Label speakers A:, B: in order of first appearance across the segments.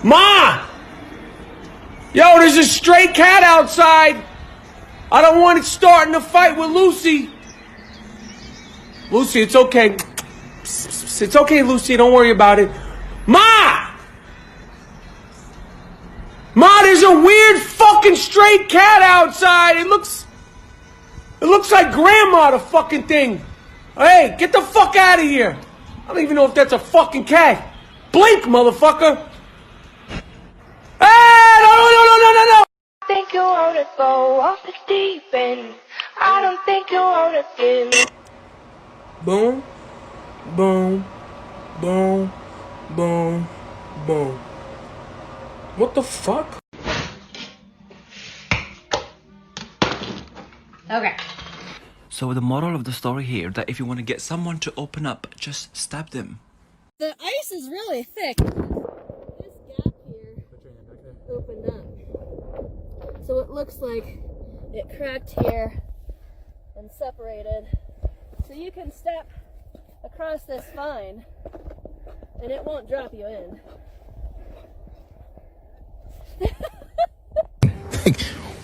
A: Ma! Yo, there's a stray cat outside. I don't want it starting a fight with Lucy. Lucy, it's okay. It's okay, Lucy. Don't worry about it. Ma! Ma, there's a weird fucking stray cat outside. It looks like Grandma, the fucking thing. Hey, get the fuck out of here. I don't even know if that's a fucking cat. Blink, motherfucker. Hey, no.
B: I think you wanna go off the deep end. I don't think you wanna give me.
A: Boom, boom, boom, boom, boom. What the fuck?
C: Okay.
D: So the moral of the story here, that if you want to get someone to open up, just stab them.
C: The ice is really thick. This gap here opened up. So it looks like it cracked here and separated. So you can step across this fine and it won't drop you in.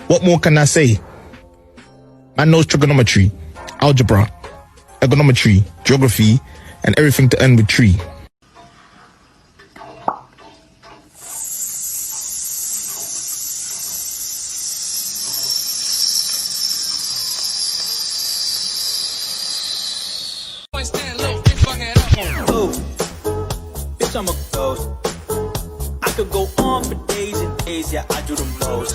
E: What more can I say? Man knows trigonometry, algebra, econometry, geography, and everything to end with tree.
F: Bitch, I'm a ghost. I could go on for days and days, yeah, I do the most.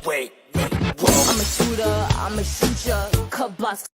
F: Wait, whoa. I'm a shooter, I'm a shooter, cut blocks.